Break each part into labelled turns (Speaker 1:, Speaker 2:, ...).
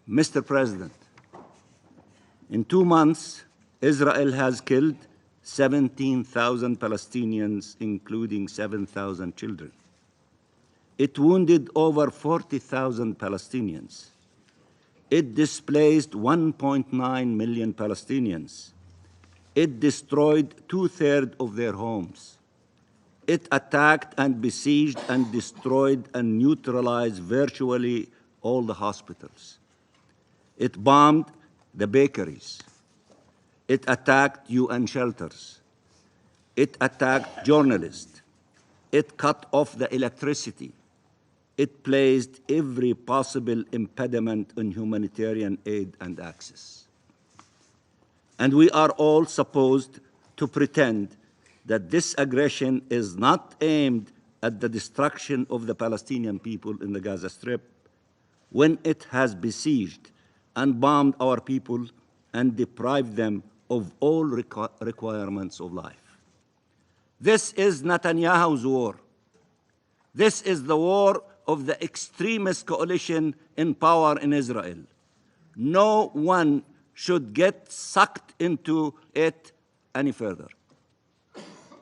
Speaker 1: Mr. President, in 2 months, Israel has killed 17,000 Palestinians, including 7,000 children. It wounded over 40,000 Palestinians. It displaced 1.9 million Palestinians. It destroyed 2/3 of their homes. It attacked and besieged and destroyed and neutralized virtually all the hospitals. It bombed the bakeries. It attacked UN shelters. It attacked journalists. It cut off the electricity. It placed every possible impediment on humanitarian aid and access. And we are all supposed to pretend that this aggression is not aimed at the destruction of the Palestinian people in the Gaza Strip, when it has besieged and bombed our people and deprived them of all requirements of life. This is Netanyahu's war. This is the war of the extremist coalition in power in Israel. No one should get sucked into it any further.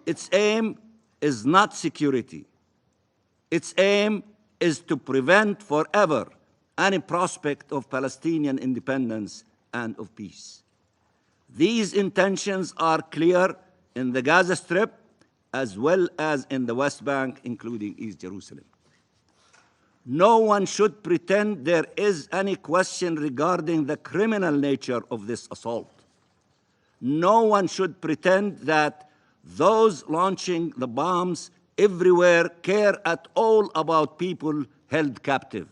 Speaker 1: Its aim is not security. Its aim is to prevent forever any prospect of Palestinian independence and of peace. These intentions are clear in the Gaza Strip as well as in the West Bank, including East Jerusalem. No one should pretend there is any question regarding the criminal nature of this assault. No one should pretend that those launching the bombs everywhere care at all about people held captive.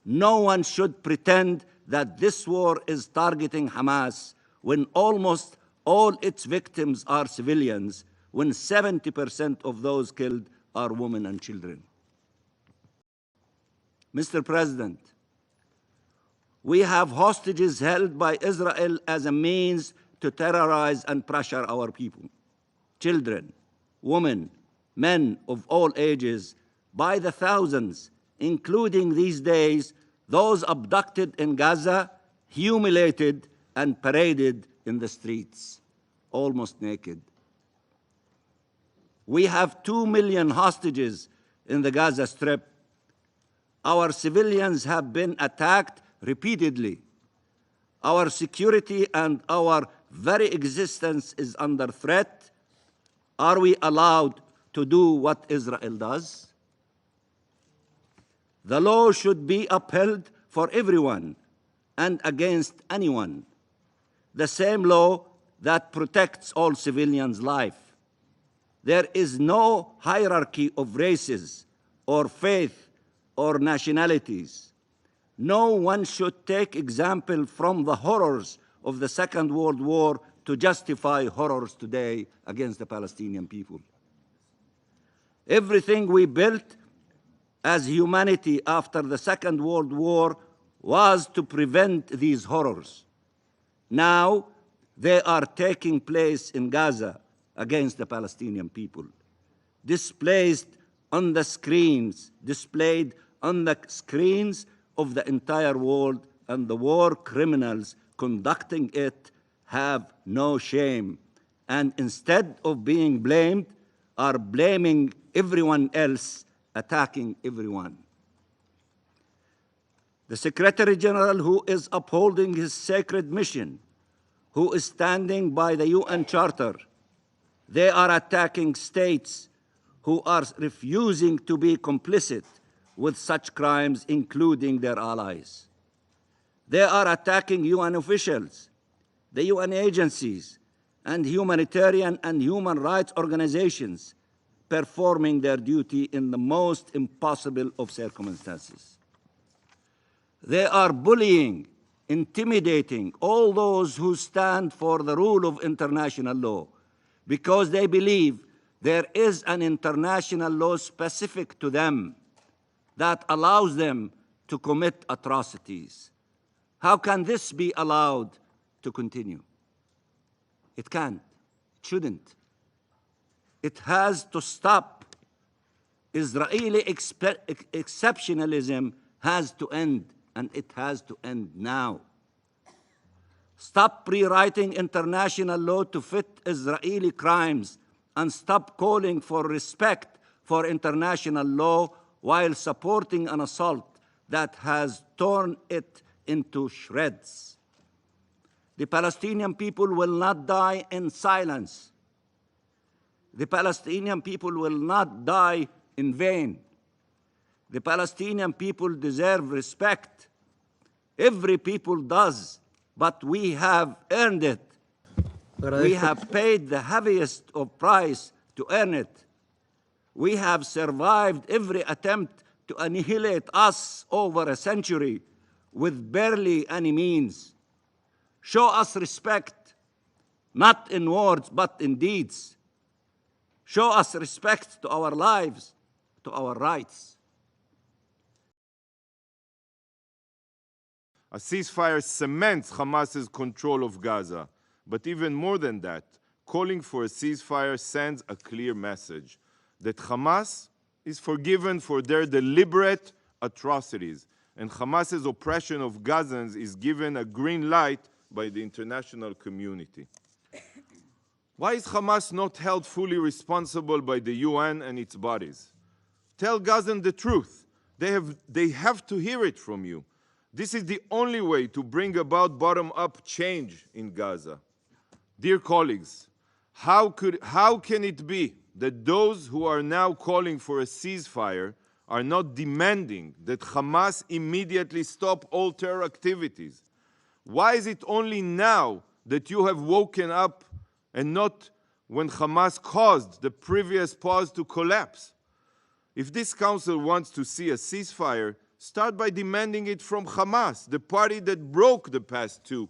Speaker 1: No one should pretend that this war is targeting Hamas when almost all its victims are civilians, when 70% of those killed are women and children. Mr. President, we have hostages held by Israel as a means to terrorize and pressure our people. Children, women, men of all ages, by the thousands, including these days, those abducted in Gaza, humiliated and paraded in the streets, almost naked. We have 2 million hostages in the Gaza Strip. Our civilians have been attacked repeatedly. Our security and our very existence is under threat. Are we allowed to do what Israel does? The law should be upheld for everyone and against anyone. The same law that protects all civilians' life. There is no hierarchy of races or faith or nationalities. No one should take example from the horrors of the Second World War to justify horrors today against the Palestinian people. Everything we built as humanity after the Second World War was to prevent these horrors. Now they are taking place in Gaza against the Palestinian people, displayed on the screens of the entire world, and the war criminals conducting it have no shame, and instead of being blamed, are blaming everyone else, attacking everyone. The Secretary General, who is upholding his sacred mission, who is standing by the UN Charter, they are attacking states who are refusing to be complicit with such crimes, including their allies. They are attacking UN officials, the UN agencies, and humanitarian and human rights organizations performing their duty in the most impossible of circumstances. They are bullying, intimidating all those who stand for the rule of international law because they believe there is an international law specific to them that allows them to commit atrocities. How can this be allowed to continue? It can't. It shouldn't. It has to stop. Israeli exceptionalism has to end. and it has to end now. Stop rewriting international law to fit Israeli crimes, and stop calling for respect for international law while supporting an assault that has torn it into shreds. The Palestinian people will not die in silence. The Palestinian people will not die in vain. The Palestinian people deserve respect. Every people does, but we have earned it. We have paid the heaviest of price to earn it. We have survived every attempt to annihilate us over a century with barely any means. Show us respect, not in words, but in deeds. Show us respect to our lives, to our rights.
Speaker 2: A ceasefire cements Hamas's control of Gaza. But even more than that, calling for a ceasefire sends a clear message that Hamas is forgiven for their deliberate atrocities, and Hamas's oppression of Gazans is given a green light by the international community. Why is Hamas not held fully responsible by the UN and its bodies? Tell Gazans the truth. They have to hear it from you. This is the only way to bring about bottom-up change in Gaza. Dear colleagues, how can it be that those who are now calling for a ceasefire are not demanding that Hamas immediately stop all terror activities? Why is it only now that you have woken up and not when Hamas caused the previous pause to collapse? If this council wants to see a ceasefire, start by demanding it from Hamas, the party that broke the past two.